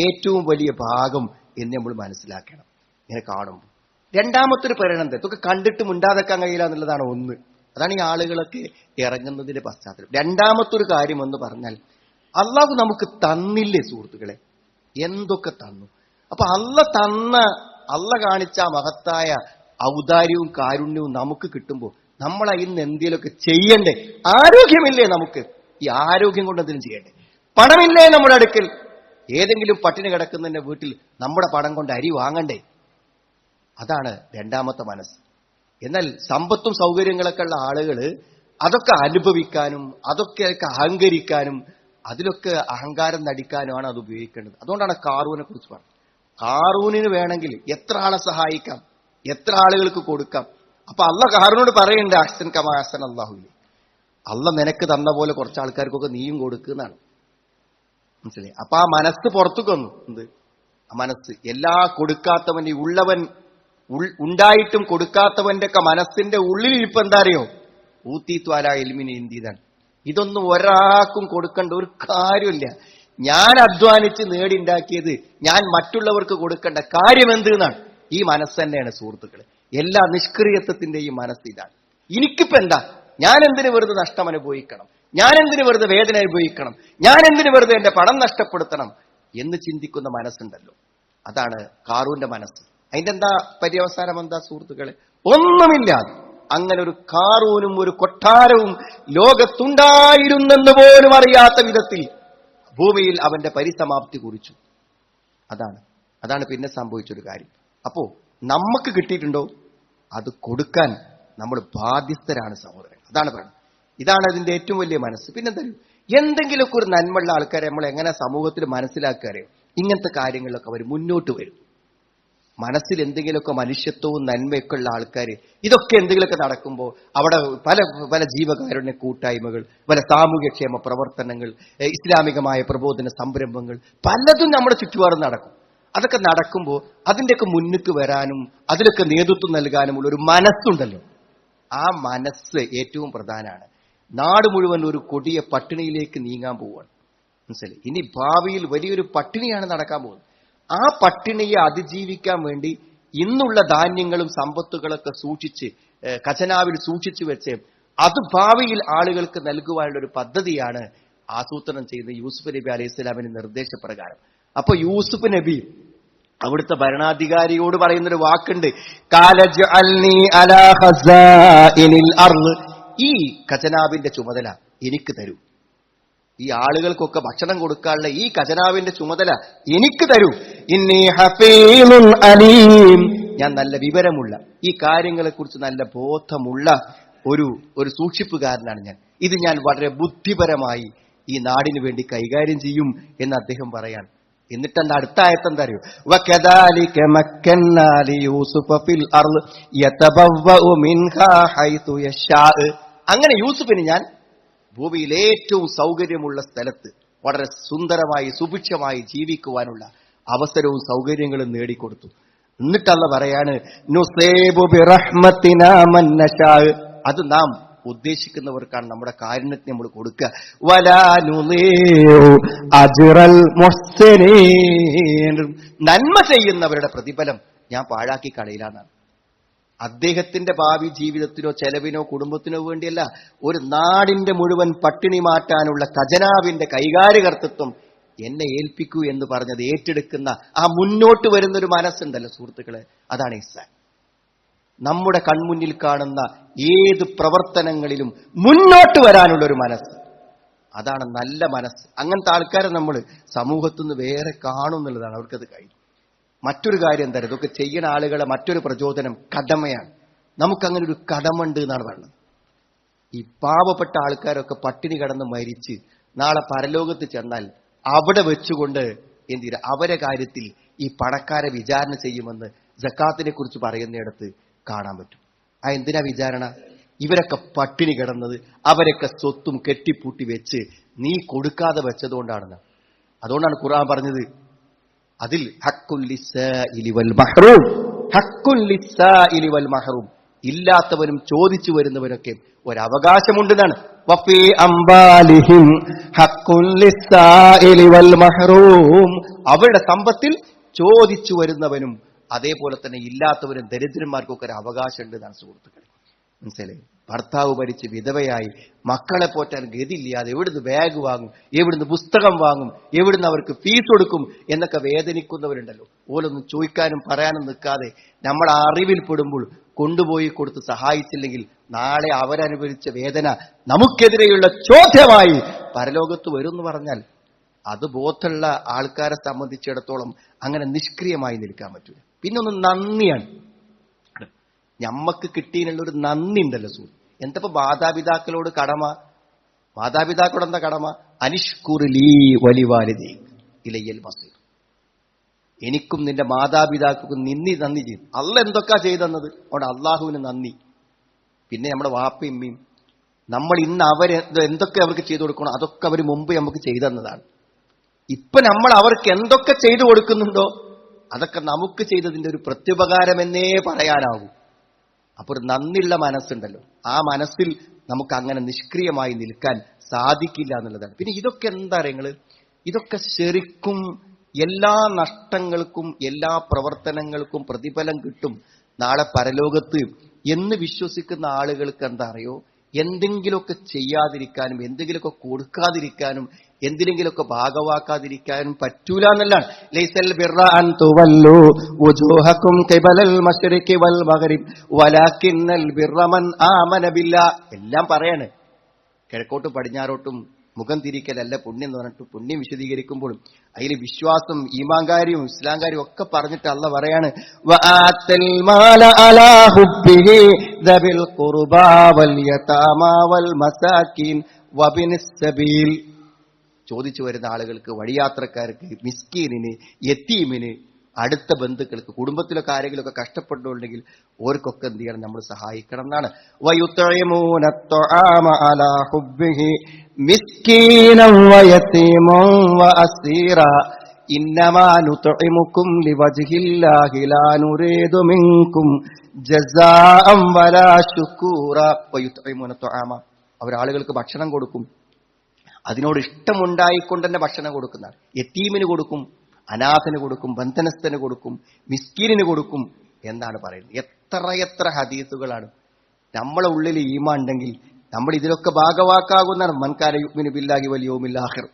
ഏറ്റവും വലിയ ഭാഗം എന്ന് നമ്മൾ മനസ്സിലാക്കണം ഇങ്ങനെ കാണുമ്പോൾ. രണ്ടാമത്തൊരു പരിണാമം എന്താ, ഇതൊക്കെ കണ്ടിട്ട് മുണ്ടാതെക്കാൻ കഴിയില്ല എന്നുള്ളതാണ് ഒന്ന്. അതാണ് ഈ ആളുകളൊക്കെ ഇറങ്ങുന്നതിന്റെ പശ്ചാത്തലം. രണ്ടാമത്തൊരു കാര്യം എന്ന് പറഞ്ഞാൽ, അള്ളാഹു നമുക്ക് തന്നില്ലേ സുഹൃത്തുക്കളെ, എന്തൊക്കെ തന്നു. അപ്പൊ അള്ള കാണിച്ച മഹത്തായ ഔദാര്യവും കാരുണ്യവും നമുക്ക് കിട്ടുമ്പോൾ നമ്മൾ ഇന്ന് എന്തെങ്കിലുമൊക്കെ ചെയ്യണ്ടേ? ആരോഗ്യമില്ലേ നമുക്ക്, ഈ ആരോഗ്യം കൊണ്ട് എന്തെങ്കിലും ചെയ്യണ്ടേ? പണമില്ലേ നമ്മുടെ അടുക്കൽ, ഏതെങ്കിലും പട്ടിണി കിടക്കുന്നതിന്റെ വീട്ടിൽ നമ്മുടെ പണം കൊണ്ട് അരി വാങ്ങണ്ടേ? അതാണ് രണ്ടാമത്തെ മനസ്സ്. എന്നാൽ സമ്പത്തും സൗകര്യങ്ങളൊക്കെ ഉള്ള ആളുകൾ അതൊക്കെ അനുഭവിക്കാനും അതൊക്കെ അഹങ്കരിക്കാനും അതിലൊക്കെ അഹങ്കാരം നടിക്കാനുമാണ് അത് ഉപയോഗിക്കേണ്ടത്. അതുകൊണ്ടാണ് കാറൂനെ കുറിച്ച് പറഞ്ഞത്. കാറൂനിന് വേണമെങ്കിൽ എത്ര ആളെ സഹായിക്കാം, എത്ര ആളുകൾക്ക് കൊടുക്കാം. അപ്പൊ അള്ളാഹ് കാറൂനോട് പറയണ്ടേ, അഹ്സൻ കമാ അഹ്സന അല്ലാഹുലി, അള്ളാഹ് നിനക്ക് തന്ന പോലെ കുറച്ച് ആൾക്കാർക്കൊക്കെ നീയും കൊടുക്കുന്നതാണ്. മനസ്സിലായി? അപ്പൊ ആ മനസ്സ് പുറത്തേക്ക് വന്നു. എന്ത് ആ മനസ്സ്? എല്ലാ കൊടുക്കാത്തവന്റെ ഉള്ളവൻ ഉണ്ടായിട്ടും കൊടുക്കാത്തവന്റെ ഒക്കെ മനസ്സിന്റെ ഉള്ളിലിരിപ്പ് എന്താ അറിയോ? ഊത്തീത്വാല എൽമിന് എന്തിയതാണ്. ഇതൊന്നും ഒരാൾക്കും കൊടുക്കേണ്ട ഒരു കാര്യമില്ല. ഞാൻ അധ്വാനിച്ച് നേടിണ്ടാക്കിയത് ഞാൻ മറ്റുള്ളവർക്ക് കൊടുക്കേണ്ട കാര്യം എന്തെന്നാണ്. ഈ മനസ്സ് തന്നെയാണ് സുഹൃത്തുക്കളെ എല്ലാ നിഷ്ക്രിയത്വത്തിന്റെയും മനസ്സ് ഇതാണ്. എനിക്കിപ്പോ എന്താ, ഞാൻ എന്തിനു വെറുതെ നഷ്ടം അനുഭവിക്കണം, ഞാൻ എന്തിനു വെറുതെ വേദന അനുഭവിക്കണം, ഞാൻ എന്തിനു വെറുതെ എന്റെ പണം നഷ്ടപ്പെടുത്തണം എന്ന് ചിന്തിക്കുന്ന മനസ്സുണ്ടല്ലോ, അതാണ് കാറൂന്റെ മനസ്സ്. അതിന്റെ എന്താ പര്യവസാനം എന്താ സുഹൃത്തുക്കളെ? ഒന്നുമില്ലാതെ അങ്ങനെ ഒരു കാറൂനും ഒരു കൊട്ടാരവും ലോകത്തുണ്ടായിരുന്നെന്ന് പോലും അറിയാത്ത വിധത്തിൽ ഭൂമിയിൽ അവന്റെ പരിസമാപ്തി കുറിച്ചു. അതാണ് പിന്നെ സംഭവിച്ചൊരു കാര്യം. അപ്പോ നമുക്ക് കിട്ടിയിട്ടുണ്ടോ അത് കൊടുക്കാൻ നമ്മൾ ബാധ്യസ്ഥരാണ് സഹോദരൻ. അതാണ് പറയുന്നത്. ഇതാണ് അതിന്റെ ഏറ്റവും വലിയ മനസ്സ്. പിന്നെന്താ, എന്തെങ്കിലുമൊക്കെ ഒരു നന്മയുള്ള ആൾക്കാരെ നമ്മൾ എങ്ങനെ സമൂഹത്തിൽ മനസ്സിലാക്കാറിയോ, ഇങ്ങനത്തെ കാര്യങ്ങളിലൊക്കെ അവർ മുന്നോട്ട് വരും. മനസ്സിൽ എന്തെങ്കിലുമൊക്കെ മനുഷ്യത്വവും നന്മയൊക്കെ ഉള്ള ആൾക്കാർ ഇതൊക്കെ എന്തെങ്കിലുമൊക്കെ നടക്കുമ്പോൾ അവിടെ പല പല ജീവകാരുണ്യ കൂട്ടായ്മകൾ, പല സാമൂഹ്യക്ഷേമ പ്രവർത്തനങ്ങൾ, ഇസ്ലാമികമായ പ്രബോധന സംരംഭങ്ങൾ പലതും നമ്മുടെ ചുറ്റുപാടും നടക്കും. അതൊക്കെ നടക്കുമ്പോൾ അതിൻ്റെയൊക്കെ മുന്നിക്ക് വരാനും അതിലൊക്കെ നേതൃത്വം നൽകാനുമുള്ള ഒരു മനസ്സുണ്ടല്ലോ, ആ മനസ്സ് ഏറ്റവും പ്രധാനമാണ്. നാട് മുഴുവൻ ഒരു കൊടിയ പട്ടിണിയിലേക്ക് നീങ്ങാൻ പോവുകയാണ്. മനസ്സിലായി? ഇനി ഭാവിയിൽ വലിയൊരു പട്ടിണിയാണ് നടക്കാൻ പോകുന്നത്. ആ പട്ടിണിയെ അതിജീവിക്കാൻ വേണ്ടി ഇന്നുള്ള ധാന്യങ്ങളും സമ്പത്തുകളൊക്കെ സൂക്ഷിച്ച് ഖജനാവിൽ സൂക്ഷിച്ചു വെച്ച് അത് ഭാവിയിൽ ആളുകൾക്ക് നൽകുവാനുള്ള ഒരു പദ്ധതിയാണ് ആസൂത്രണം ചെയ്ത യൂസുഫ് നബി അലൈഹി സ്വലാമിന്റെ നിർദ്ദേശപ്രകാരം. അപ്പൊ യൂസുഫ് നബി അവിടുത്തെ ഭരണാധികാരിയോട് പറയുന്നൊരു വാക്കുണ്ട്, കാലജ്അൽനി അലാ ഖസാഇനിൽ അർള്, ഈ ഖജനാവിന്റെ ചുമതല എനിക്ക് തരൂ, ഈ ആളുകൾക്കൊക്കെ ഭക്ഷണം കൊടുക്കാനുള്ള ഈ ഖജനാവിന്റെ ചുമതല എനിക്ക് തരൂ. ഇന്നി ഹഫീളുൻ അലീം, ഞാൻ നല്ല വിവരമുള്ള, ഈ കാര്യങ്ങളെക്കുറിച്ച് നല്ല ബോധമുള്ള ഒരു സൂക്ഷിപ്പുകാരനാണ് ഞാൻ. ഇത് ഞാൻ വളരെ ബുദ്ധിപരമായി ഈ നാടിന് വേണ്ടി കൈകാര്യം ചെയ്യും എന്ന് അദ്ദേഹം പറയാൻ. എന്നിട്ട് അടുത്ത ആയത്തെന്താ അറിയോ, വകദാലിക മക്കന്നാ ലിയൂസുഫ ഫിൽ അർള് യതബവ്വഉ മിൻഹാ ഹൈതു യശാ, അങ്ങനെ യൂസുഫിന് ഞാൻ ഭൂമിയിൽ ഏറ്റവും സൗകര്യമുള്ള സ്ഥലത്ത് വളരെ സുന്ദരമായി സുഭിക്ഷമായി ജീവിക്കുവാനുള്ള അവസരവും സൗകര്യങ്ങളും നേടിക്കൊടുത്തു. എന്നിട്ട് അല്ലാഹു പറയാണ്, നുസീബു ബിറഹ്മതിനാ മൻ നശാ, അത് നാം ഉദ്ദേശിക്കുന്നവർക്കാണ് നമ്മുടെ കാരുണ്യത്തെ നമ്മൾ കൊടുക്കുക. വലാ നുളീഉ അജ്റൽ മുഹ്സിനീൻ, നന്മ ചെയ്യുന്നവരുടെ പ്രതിഫലം ഞാൻ പാഴാക്കി കളയില്ലാന്നാണ്. അദ്ദേഹത്തിന്റെ ഭാവി ജീവിതത്തിനോ ചെലവിനോ കുടുംബത്തിനോ വേണ്ടിയല്ല, ഒരു നാടിന്റെ മുഴുവൻ പട്ടിണി മാറ്റാനുള്ള ഖജനാവിന്റെ കൈകാര്യകർത്തൃത്വം എന്നെ ഏൽപ്പിക്കൂ എന്ന് പറഞ്ഞത് ഏറ്റെടുക്കുന്ന ആ മുന്നോട്ട് വരുന്നൊരു മനസ്സുണ്ടല്ലോ സുഹൃത്തുക്കളെ, അതാണ് ഇഹ്സാൻ. നമ്മുടെ കൺമുന്നിൽ കാണുന്ന ഏത് പ്രവർത്തനങ്ങളിലും മുന്നോട്ട് വരാനുള്ള ഒരു മനസ്സ്, അതാണ് നല്ല മനസ്സ്. അങ്ങനത്തെ ആൾക്കാരെ നമ്മൾ സമൂഹത്തിൽ നിന്ന് വേറെ കാണും എന്നുള്ളതാണ്. അവർക്കത് കഴിയും. മറ്റൊരു കാര്യം എന്താ, ഇതൊക്കെ ചെയ്യുന്ന ആളുകളെ മറ്റൊരു പ്രചോദനം കടമയാണ്. നമുക്കങ്ങനെ ഒരു കടമുണ്ട് എന്നാണ് പറയുന്നത്. ഈ പാവപ്പെട്ട ആൾക്കാരൊക്കെ പട്ടിണി കിടന്ന് മരിച്ച് നാളെ പരലോകത്ത് ചെന്നാൽ അവിടെ വെച്ചുകൊണ്ട് എന്തിനാ അവരെ കാര്യത്തിൽ ഈ പണക്കാരെ വിചാരണ ചെയ്യുമെന്ന് സക്കാത്തിനെ കുറിച്ച് പറയുന്നിടത്ത് കാണാൻ പറ്റും. ആ എന്തിനാ വിചാരണ? ഇവരൊക്കെ പട്ടിണി കിടന്നത് അവരൊക്കെ സ്വത്തും കെട്ടിപ്പൂട്ടി വെച്ച് നീ കൊടുക്കാതെ വെച്ചതുകൊണ്ടാണെന്ന്. അതുകൊണ്ടാണ് ഖുർആൻ പറഞ്ഞത്, അതിൽ ഹഖ്കുൽ ലിസ്സാഇലി വൽ മഹ്റൂം, ഹഖ്കുൽ ലിസ്സാഇലി വൽ മഹ്റൂം, ഇല്ലാത്തവനും ചോദിച്ചു വരുന്നവനൊക്കെ ഒരവകാശമുണ്ടെന്നാണ്. വഫീ അംബാലിഹിം ഹഖ്കുൽ ലിസ്സാഇലി വൽ മഹ്റൂം, അവരുടെ സമ്പത്തിൽ ചോദിച്ചു വരുന്നവനും അതേപോലെ തന്നെ ഇല്ലാത്തവരും ദരിദ്രന്മാർക്കൊക്കെ ഒരു അവകാശം ഉണ്ട് എന്നാണ് സുഹൃത്തുക്കളെ. മനസ്സിലായി? ഭർത്താവ് മരിച്ച് വിധവയായി മക്കളെ പോറ്റാൻ ഗതിയില്ലാതെ എവിടുന്ന് ബാഗ് വാങ്ങും, എവിടുന്ന് പുസ്തകം വാങ്ങും, എവിടുന്ന് അവർക്ക് ഫീസ് കൊടുക്കും എന്നൊക്കെ വേദനിക്കുന്നവരുണ്ടല്ലോ. ഓലൊന്നും ചോദിക്കാനും പറയാനും നിൽക്കാതെ നമ്മൾ അറിവിൽ പെടുമ്പോൾ കൊണ്ടുപോയി കൊടുത്ത് സഹായിച്ചില്ലെങ്കിൽ നാളെ അവരനുഭവിച്ച വേദന നമുക്കെതിരെയുള്ള ചോദ്യമായി പരലോകത്ത് വരും എന്ന് പറഞ്ഞാൽ അത് ബോധമുള്ള ആൾക്കാരെ സംബന്ധിച്ചിടത്തോളം അങ്ങനെ നിഷ്ക്രിയമായി നിൽക്കാൻ പറ്റൂല. പിന്നെ ഒന്ന് നന്ദിയാണ്. ഞമ്മക്ക് കിട്ടിയതിനുള്ളൊരു നന്ദി ഉണ്ടല്ലോ സുഹൃത്ത്. എന്തപ്പോ മാതാപിതാക്കളോട് കടമ? മാതാപിതാക്കളോട് എന്താ കടമ? അനിഷ്കുർലീ വലിവാലിദീ ഇലയ്യൽ മസീർ, എനിക്കും നിന്റെ മാതാപിതാക്കൾക്കും നന്ദി ചെയ്തു. അള്ള എന്തൊക്കെ ചെയ്തെന്നത് അവിടെ അള്ളാഹുവിന് നന്ദി. പിന്നെ നമ്മുടെ വാപ്പയും ഉമ്മയും നമ്മൾ ഇന്ന് എന്തൊക്കെ അവർക്ക് ചെയ്തു കൊടുക്കണോ അതൊക്കെ അവർ മുമ്പ് നമുക്ക് ചെയ്തു തന്നതാണ്. ഇപ്പൊ നമ്മൾ അവർക്ക് എന്തൊക്കെ ചെയ്തു കൊടുക്കുന്നുണ്ടോ അതൊക്കെ നമുക്ക് ചെയ്തതിന്റെ ഒരു പ്രത്യുപകാരമെന്നേ പറയാനാവൂ. അപ്പൊ ഒരു നന്ദിയുള്ള മനസ്സുണ്ടല്ലോ, ആ മനസ്സിൽ നമുക്ക് അങ്ങനെ നിഷ്ക്രിയമായി നിൽക്കാൻ സാധിക്കില്ല എന്നുള്ളതാണ്. പിന്നെ ഇതൊക്കെ എന്താ നിങ്ങള്, ഇതൊക്കെ ശരിക്കും എല്ലാ നഷ്ടങ്ങൾക്കും എല്ലാ പ്രവർത്തനങ്ങൾക്കും പ്രതിഫലം കിട്ടും നാളെ പരലോകത്ത് എന്ന് വിശ്വസിക്കുന്ന ആളുകൾക്ക് എന്താ അറിയോ, എന്തെങ്കിലുമൊക്കെ ചെയ്യാതിരിക്കാനും എന്തെങ്കിലുമൊക്കെ കൊടുക്കാതിരിക്കാനും എന്തിനെങ്കിലുമൊക്കെ ഭാഗവാക്കാതിരിക്കാനും പറ്റൂല എന്നുള്ളതാണ്. ലൈസൽ ബിർറ അൻ തുവല്ലു വുജൂഹകും ഖിബലൽ മശ്രിഖി വൽ മഗ്രിബ് വലാകിന്നൽ ബിർറ മൻ ആമന ബില്ലാഹ്. എല്ലാം പറയാണ്. കിഴക്കോട്ടും പടിഞ്ഞാറോട്ടും മുഖം തിരിക്കലല്ല പുണ്യം എന്ന് പറഞ്ഞിട്ട് പുണ്യം വിശദീകരിക്കുമ്പോഴും അതിൽ വിശ്വാസം ഈമാൻകാരിയും ഇസ്ലാംകാരിയും ഒക്കെ പറഞ്ഞിട്ട് അല്ലാഹ് പറയാണ് വആത്തൽ മാല അലാ ഹുബ്ബിഹി ദബിൽ ഖുർബാ വൽ യതാമാ വൽ മസാകിൻ വബിനിസ് സബീൽ. ചോദിച്ചു വരുന്ന ആളുകൾക്ക്, വഴിയാത്രക്കാർക്ക്, മിസ്കീനിന്, യതീമിന്, അടുത്ത ബന്ധുക്കൾക്ക്, കുടുംബത്തിലൊക്കെ ആരെങ്കിലുമൊക്കെ കഷ്ടപ്പെട്ടുണ്ടെങ്കിൽ ഓർക്കൊക്കെ എന്ത് ചെയ്യണം, നമ്മൾ സഹായിക്കണം എന്നാണ്. വയുത്ഇമൂന അത്ആമ അലാ ഹുബ്ബിഹി മിസ്കീനൻ വയതീമൻ വഅസീറ ഇന്നമാ നുത്ഇമുകും ലിവജ്ഹില്ലാഹി ലാ നുരീദു മിൻകും ജസാഅൻ വലാ ശുകൂറ. വയുത്ഇമൂന അത്ആമ, അവർ ആളുകൾക്ക് ഭക്ഷണം കൊടുക്കും, അതിനോട് ഇഷ്ടമുണ്ടായിക്കൊണ്ട് തന്നെ ഭക്ഷണം കൊടുക്കുന്നതാണ്. യതീമിന് കൊടുക്കും, അനാഥന് കൊടുക്കും, ബന്ധനസ്ഥന് കൊടുക്കും, മിസ്കീനിന് കൊടുക്കും എന്നാണ് പറയുന്നത്. എത്ര ഹദീസുകളാണ്. നമ്മളെ ഉള്ളിൽ ഈമാൻ ഉണ്ടെങ്കിൽ നമ്മൾ ഇതിലൊക്കെ ഭാഗവാക്കാകുന്നതാണ്. മൻകാന യുഅ്മിനു ബില്ലാഹി വൽ യൗമിൽ ആഖിർ,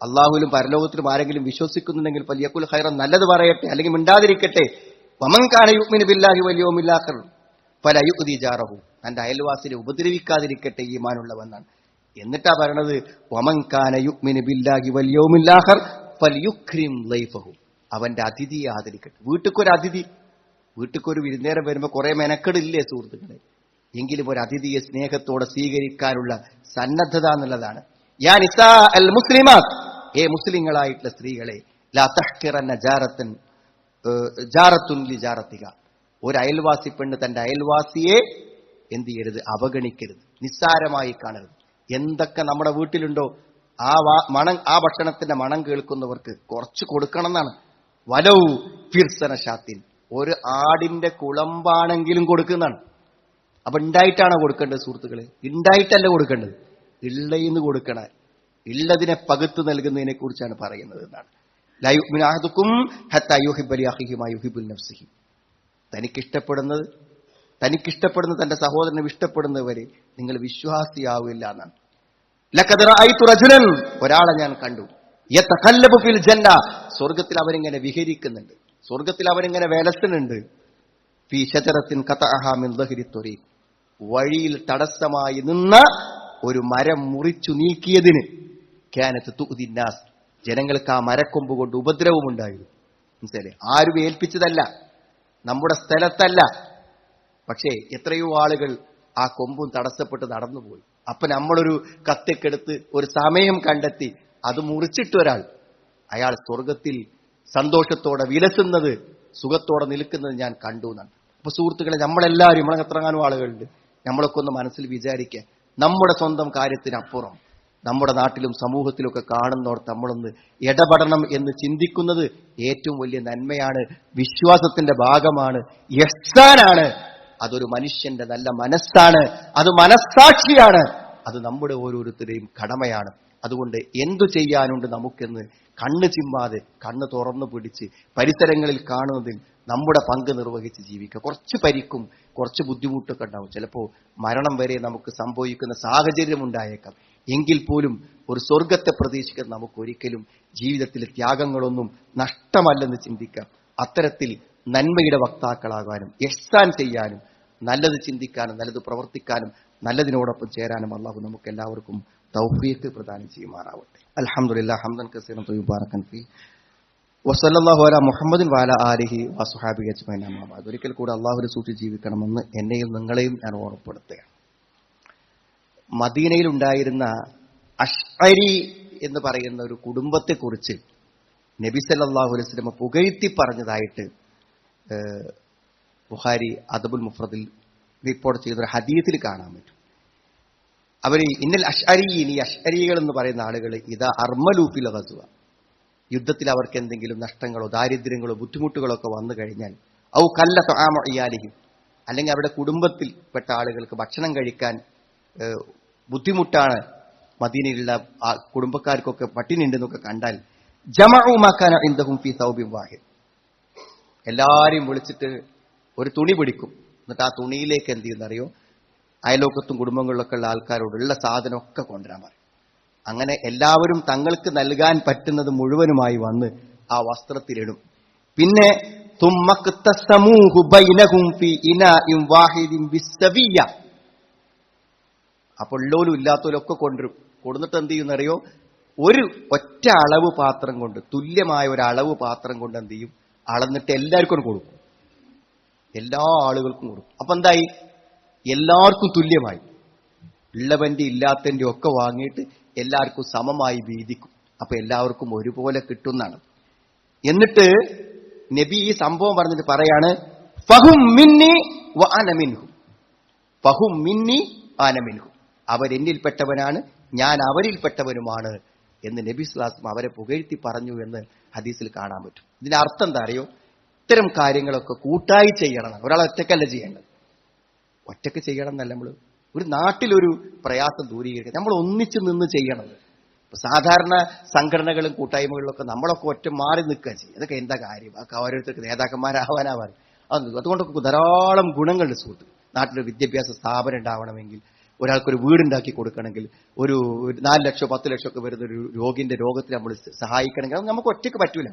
അല്ലാഹുവിലും പരലോകത്തിലും ആരെങ്കിലും വിശ്വസിക്കുന്നുണ്ടെങ്കിൽ ഫലിയഖുൽ ഖൈറൻ, നല്ലത് പറയട്ടെ, അല്ലെങ്കിൽ മിണ്ടാതിരിക്കട്ടെ. വമൻകാന യുഅ്മിനു ബില്ലാഹി വൽ യൗമിൽ ആഖിർ ഫലാ യുഅ്ദി ജാറഹു, തന്റെ അയൽവാസിനെ ഉപദ്രവിക്കാതിരിക്കട്ടെ ഈമാനുള്ളവനാണ്. എന്നിട്ടാ പറയണത് വമൻകാന യുഅ്മിനു ബില്ലാഹി വൽ യൗമിൽ ആഖിർ ഫൽയുക്രിം ലൈഫഹു, അവന്റെ അതിഥിയെ ആദരിക്കട്ടെ. വീട്ടിക്കൊരു അതിഥി, വീട്ടിക്കൊരു വിരുന്നേരം വരുമ്പോൾ കുറെ മെനക്കെടില്ലേ സുഹൃത്തുക്കളെ, എങ്കിലും ഒരു അതിഥിയെ സ്നേഹത്തോടെ സ്വീകരിക്കാനുള്ള സന്നദ്ധത എന്നുള്ളതാണ്. യാ നിസാ അൽ മുസ്ലിമാത്ത്, ഏ മുസ്ലിങ്ങളായിട്ടുള്ള സ്ത്രീകളെ, ലാ തഹ്കിറന്ന ജാറത്തുൻ ലി ജാറത്തിക, ഒരു അയൽവാസി പെണ്ണ് തന്റെ അയൽവാസിയെ എന്ത് ചെയ്യരുത്, അവഗണിക്കരുത്, നിസ്സാരമായി കാണരുത്. എന്തൊക്കെ നമ്മുടെ വീട്ടിലുണ്ടോ ആ ഭക്ഷണത്തിന്റെ മണം കേൾക്കുന്നവർക്ക് കുറച്ച് കൊടുക്കണം എന്നാണ്. വലൗ ഫിർസന ഷാത്തിൻ, ഒരു ആടിന്റെ കുളമ്പാണെങ്കിലും കൊടുക്കുന്നതാണ്. അപ്പൊ ഉണ്ടായിട്ടാണോ കൊടുക്കേണ്ടത് സുഹൃത്തുക്കളെ? ഉണ്ടായിട്ടല്ല കൊടുക്കേണ്ടത്, ഇള്ളയിന്ന് കൊടുക്കണ, ഇള്ളതിനെ പകുത്തു നൽകുന്നതിനെ കുറിച്ചാണ് പറയുന്നത് എന്നാണ്. ലാ യുഅ്മിനു അഹദുക്കും ഹത്താ യുഹിബ്ബ ലി അഖീഹി മാ യുഹിബ്ബു ലിനഫ്സിഹി, തനിക്കിഷ്ടപ്പെടുന്നത് തന്റെ സഹോദരനെ ഇഷ്ടപ്പെടുന്നവരെ നിങ്ങൾ വിശ്വാസിയാവില്ല എന്നാണ്. ലഖദ് റഅയ്തു റജുലൻ, ഒരാളെ ഞാൻ കണ്ടു, യതഖല്ലബു ഫിൽ ജന്ന, സ്വർഗ്ഗത്തിൽ അവരിങ്ങനെ വിഹരിക്കുന്നുണ്ട്, സ്വർഗ്ഗത്തിൽ അവരിങ്ങനെ വിലസുന്നുണ്ട്. ഫീ ഷജറത്തിൻ ഖതഅഹാ മിൻ ദഹരി ത്വരീഖ്, വഴിയിൽ തടസ്സമായി നിന്ന ഒരു മരം മുറിച്ചു നീക്കിയതിന്. കാനത്ത് തുഅ്ദി നാസ്, ജനങ്ങൾക്ക് ആ മരക്കൊമ്പ് കൊണ്ട് ഉപദ്രവമുണ്ടായിരുന്നു. മനസ്സിലായില്ലേ? ആരും ഏൽപ്പിച്ചതല്ല, നമ്മുടെ സ്ഥലത്തല്ല. പക്ഷേ എത്രയോ ആളുകൾ ആ കൊമ്പും തടസ്സപ്പെട്ട് നടന്നുപോയി. അപ്പൊ നമ്മളൊരു കത്തിക്കെടുത്ത് ഒരു സമയം കണ്ടെത്തി അത് മുറിച്ചിട്ട് ഒരാൾ, അയാൾ സ്വർഗത്തിൽ സന്തോഷത്തോടെ വിലസുന്നത്, സുഖത്തോടെ നിൽക്കുന്നത് ഞാൻ കണ്ടു എന്നാണ്. അപ്പൊ സുഹൃത്തുക്കളെ, നമ്മളെല്ലാവരും, നമ്മളെ എത്രങ്ങാനും ആളുകളുണ്ട്, നമ്മളൊക്കെ ഒന്ന് മനസ്സിൽ വിചാരിക്കുക, നമ്മുടെ സ്വന്തം കാര്യത്തിനപ്പുറം നമ്മുടെ നാട്ടിലും സമൂഹത്തിലൊക്കെ കാണുന്നവർക്ക് നമ്മളൊന്ന് ഇടപെടണം എന്ന് ചിന്തിക്കുന്നത് ഏറ്റവും വലിയ നന്മയാണ്, വിശ്വാസത്തിന്റെ ഭാഗമാണ്, ഇഹ്സാനാണ്. അതൊരു മനുഷ്യന്റെ നല്ല മനസ്സാണ്, അത് മനസ്സാക്ഷിയാണ്, അത് നമ്മുടെ ഓരോരുത്തരുടെയും കടമയാണ്. അതുകൊണ്ട് എന്തു ചെയ്യാനുണ്ട് നമുക്കെന്ന് കണ്ണ് ചിമ്മാതെ കണ്ണ് തുറന്നു പിടിച്ച് പരിസരങ്ങളിൽ കാണുന്നതിൽ നമ്മുടെ പങ്ക് നിർവഹിച്ച് ജീവിക്കുക. കുറച്ച് പരിക്കും കുറച്ച് ബുദ്ധിമുട്ടൊക്കെ ഉണ്ടാവും, ചിലപ്പോൾ മരണം വരെ നമുക്ക് സംഭവിക്കുന്ന സാഹചര്യം ഉണ്ടായേക്കാം. എങ്കിൽ പോലും ഒരു സ്വർഗത്തെ പ്രതീക്ഷിക്കുന്ന നമുക്ക് ഒരിക്കലും ജീവിതത്തിൽ ത്യാഗങ്ങളൊന്നും നഷ്ടമല്ലെന്ന് ചിന്തിക്കാം. അത്തരത്തിൽ നന്മയുടെ വക്താക്കളാകാനും ഇഹ്സാൻ ചെയ്യാനും നല്ലത് ചിന്തിക്കാനും നല്ലത് പ്രവർത്തിക്കാനും നല്ലതിനോടൊപ്പം ചേരാനും അല്ലാഹു നമുക്ക് എല്ലാവർക്കും തൗഫീഖ് പ്രദാനം ചെയ്യുമാറാവട്ടെ. അൽഹംദുലില്ലാഹ് ഹംദൻ കസീറൻ തയ്യിബാറകൻ ഫീ വസല്ലല്ലാഹു അലാ മുഹമ്മദിൻ വഅലാ ആലിഹി വസ്വഹാബിഹി അജ്മഈൻ. അമ്മാ ബഅദ്. ഒരിക്കൽ കൂടി അല്ലാഹുവിനെ സൂക്ഷിച്ച് ജീവിക്കണമെന്ന് എന്നെയും നിങ്ങളെയും ഞാൻ ഓർമ്മപ്പെടുത്തുകയാണ്. മദീനയിൽ ഉണ്ടായിരുന്ന അശ്അരി എന്ന് പറയുന്ന ഒരു കുടുംബത്തെക്കുറിച്ച് നബി സല്ലല്ലാഹു അലൈഹി വസല്ലം പുകഴ്ത്തി പറഞ്ഞതായിട്ട് ബുഖാരി അദബുൽ മുഫ്രദിൽ റിപ്പോർട്ട് ചെയ്തൊരു ഹദീസിൽ കാണാൻ പറ്റും. അവർ ഇന്നൽ അശ്അരിയീൻ, ഈ അശ്അരികൾ എന്ന് പറയുന്ന ആളുകൾ ഇദാ അർമലൂ ഫിൽ ഗസ്വ, യുദ്ധത്തിൽ അവർക്ക് എന്തെങ്കിലും നഷ്ടങ്ങളോ ദാരിദ്ര്യങ്ങളോ ബുദ്ധിമുട്ടുകളോ ഒക്കെ വന്നു കഴിഞ്ഞാൽ, ഔ കല്ല തആമ ഇയാലിഹിം, അല്ലെങ്കിൽ അവരുടെ കുടുംബത്തിൽപ്പെട്ട ആളുകൾക്ക് ഭക്ഷണം കഴിക്കാൻ ബുദ്ധിമുട്ടാണ്, മദീനയിലുള്ള കുടുംബക്കാർക്കൊക്കെ പട്ടിണി ഉണ്ടെന്നൊക്കെ കണ്ടാൽ ജമഉ മാ കാന ഇൻദഹും ഫീ തൗബിൻ വാഹിദ്. എല്ലാരെയും വിളിച്ചിട്ട് ഒരു തുണി പിടിക്കും. എന്നിട്ട് ആ തുണിയിലേക്ക് എന്ത് ചെയ്യുന്നറിയോ, അയലോക്കത്തും കുടുംബങ്ങളിലൊക്കെ ഉള്ള ആൾക്കാരോടുള്ള സാധനമൊക്കെ കൊണ്ടുവരാൻ പറയും. അങ്ങനെ എല്ലാവരും തങ്ങൾക്ക് നൽകാൻ പറ്റുന്നത് മുഴുവനുമായി വന്ന് ആ വസ്ത്രത്തിലിടും. പിന്നെ അപ്പോൾ ഉള്ളോലും ഇല്ലാത്തോലും ഒക്കെ കൊണ്ടുവരും. കൊടുന്നിട്ട് എന്ത് ചെയ്യുന്നറിയോ, ഒരു ഒറ്റ അളവ് പാത്രം കൊണ്ട്, തുല്യമായ ഒരു അളവ് പാത്രം കൊണ്ട് എന്ത് ചെയ്യും, അളന്നിട്ട് എല്ലാവർക്കും കൊടുക്കും. എല്ലാ ആളുകൾക്കും കൊടുക്കും. അപ്പൊ എന്തായി, എല്ലാവർക്കും തുല്യമായി. ഉള്ളവന്റെ ഇല്ലാത്തന്റെ ഒക്കെ വാങ്ങിയിട്ട് എല്ലാവർക്കും സമമായി വീതിക്കും. അപ്പൊ എല്ലാവർക്കും ഒരുപോലെ കിട്ടുന്നതാണ്. എന്നിട്ട് നബി ഈ സംഭവം പറഞ്ഞിട്ട് പറയാണ്, ഫഹും മിന്നി വ അന മിൻഹും, ഫഹും മിന്നി അന മിൻഹും, അവരെന്നിൽപ്പെട്ടവനാണ്, ഞാൻ അവരിൽപ്പെട്ടവനുമാണ് എന്ന് നബി സ്വല്ലല്ലാഹു അലൈഹി വസല്ലം അവരെ പുകഴ്ത്തി പറഞ്ഞു എന്ന് ഹദീസിൽ കാണാൻ പറ്റും. ഇതിന്റെ അർത്ഥം എന്താ അറിയോ, ഇത്തരം കാര്യങ്ങളൊക്കെ കൂട്ടായി ചെയ്യണം. ഒരാൾ ഒറ്റക്കല്ല ചെയ്യേണ്ടത്. ഒറ്റക്ക് ചെയ്യണം എന്നല്ല, നമ്മൾ ഒരു നാട്ടിലൊരു പ്രയാസം ദൂരീകരിക്കുക, നമ്മൾ ഒന്നിച്ചു നിന്ന് ചെയ്യണം. സാധാരണ സംഘടനകളും കൂട്ടായ്മകളിലൊക്കെ നമ്മളൊക്കെ ഒറ്റ മാറി നിൽക്കുക ചെയ്യും. അതൊക്കെ എന്താ കാര്യം, അതൊക്കെ ഓരോരുത്തർക്ക് നേതാക്കന്മാരാവാനാ പറയും. അതുകൊണ്ടൊക്കെ ധാരാളം ഗുണങ്ങളുണ്ട് സുഹൃത്ത്. നാട്ടിലൊരു വിദ്യാഭ്യാസ സ്ഥാപനം ഉണ്ടാവണമെങ്കിൽ, ഒരാൾക്കൊരു വീടുണ്ടാക്കി കൊടുക്കണമെങ്കിൽ, ഒരു 4 ലക്ഷം 10 ലക്ഷം ഒക്കെ വരുന്ന ഒരു രോഗിന്റെ രോഗത്തിൽ നമ്മൾ സഹായിക്കണമെങ്കിൽ അത് നമുക്ക് ഒറ്റയ്ക്ക് പറ്റൂല.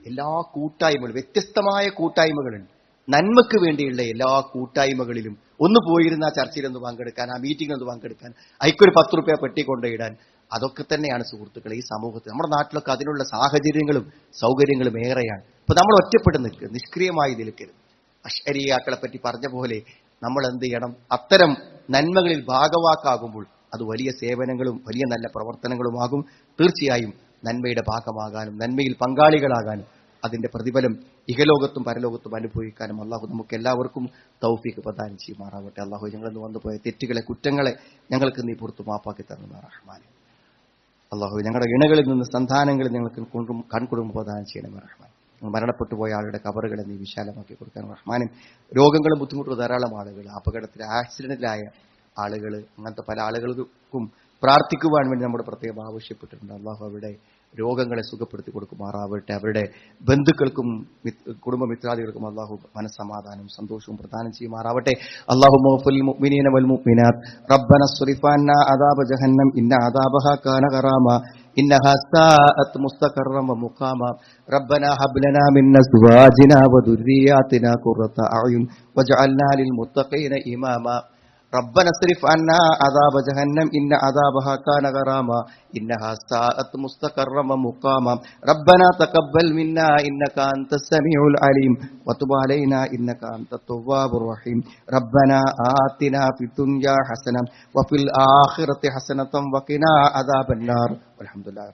എല്ലാ കൂട്ടായ്മകളും, വ്യത്യസ്തമായ കൂട്ടായ്മകളുണ്ട്. നന്മക്ക് വേണ്ടിയുള്ള എല്ലാ കൂട്ടായ്മകളിലും ഒന്ന് പോയിരുന്ന ആ ചർച്ചയിലൊന്ന് പങ്കെടുക്കാൻ, ആ മീറ്റിംഗിലൊന്ന് പങ്കെടുക്കാൻ, അതിക്കൊരു 10 രൂപ പെട്ടി കൊണ്ടിടാൻ, അതൊക്കെ തന്നെയാണ് സുഹൃത്തുക്കളെ ഈ സമൂഹത്തിൽ. നമ്മുടെ നാട്ടിലൊക്കെ അതിനുള്ള സാഹചര്യങ്ങളും സൗകര്യങ്ങളും ഏറെയാണ്. ഇപ്പൊ നമ്മൾ ഒറ്റപ്പെട്ട് നിൽക്കുക, നിഷ്ക്രിയമായി നിൽക്കരുത്. അശ്അരിയാക്കളെ പറ്റി പറഞ്ഞ പോലെ നമ്മൾ എന്ത് ചെയ്യണം, അത്തരം നന്മകളിൽ ഭാഗവാക്കാകുമ്പോൾ അത് വലിയ സേവനങ്ങളും വലിയ നല്ല പ്രവർത്തനങ്ങളുമാകും. തീർച്ചയായും നന്മയുടെ ഭാഗമാകാനും നന്മയിൽ പങ്കാളികളാകാനും അതിന്റെ പ്രതിഫലം ഇഹലോകത്തും പരലോകത്തും അനുഭവിക്കാനും അള്ളാഹു നമുക്ക് എല്ലാവർക്കും തൗഫീഖ് പ്രദാനം ചെയ്യുമാറാവട്ടെ. അള്ളാഹു ഞങ്ങളെന്ന് വന്നുപോയ തെറ്റുകളെ, കുറ്റങ്ങളെ ഞങ്ങൾക്ക് നീ പുറത്തു മാപ്പാക്കി തരുന്ന റഹ്മാനെ. അള്ളാഹു ഞങ്ങളുടെ ഇണകളിൽ നിന്ന് സന്താനങ്ങളിൽ ഞങ്ങൾക്ക് കൺകുടുംബ പ്രദാനം ചെയ്യണമേ റഹ്മാൻ. മരണപ്പെട്ടു പോയ ആളുടെ കബറുകളെ നീ വിശാലമാക്കി കൊടുക്കാൻ റഹ്മാനും. രോഗങ്ങളും ബുദ്ധിമുട്ടുള്ള ധാരാളം ആളുകൾ, അപകടത്തിൽ ആക്സിഡന്റിലായ ആളുകൾ, അങ്ങനത്തെ പല ആളുകൾക്കും പ്രാർത്ഥിക്കുവാൻ വേണ്ടി നമ്മുടെ പ്രത്യേകം ആവശ്യപ്പെട്ടിട്ടുണ്ട്. അള്ളാഹു അവരുടെ രോഗങ്ങളെ സുഖപ്പെടുത്തി കൊടുക്കുമാറാവട്ടെ. അവരുടെ ബന്ധുക്കൾക്കും കുടുംബമിത്രാദികൾക്കും അള്ളാഹു മനസ്സമാധാനവും സന്തോഷവും പ്രദാനം ചെയ്യുമാറാവട്ടെ. അല്ലാഹുമ്മ ഗ്ഫിർ മുഅ്മിനീന വൽ മുഅ്മിനാത്ത് റബ്ബന സ്രിഫ് അന്നാ അദാബ ജഹന്നം ഇന്ന അദാബഹാ കാന ഗറാമ ഇന്നഹാ സാഅത് മുസ്തഖറൻ വ മുഖാമ റബ്ബന ഹബ് ലനാ മിൻ അസ്വാജിനാ വ ദുർരിയാതിനാ ഖുർറത അഅ്യുൻ വജ്അൽനാ ലിൽ മുത്തഖീന ഇമാമ ربنا اصرف عنا عذاب جهنم إن عذابها كان غراما إنها ساءت مستقرا ومقاما ربنا تقبل منا إنك أنت السميع العليم وتب علينا إنك أنت التواب الرحيم ربنا آتنا في الدنيا حسنة وفي الآخرة حسنة وقنا عذاب النار والحمد لله.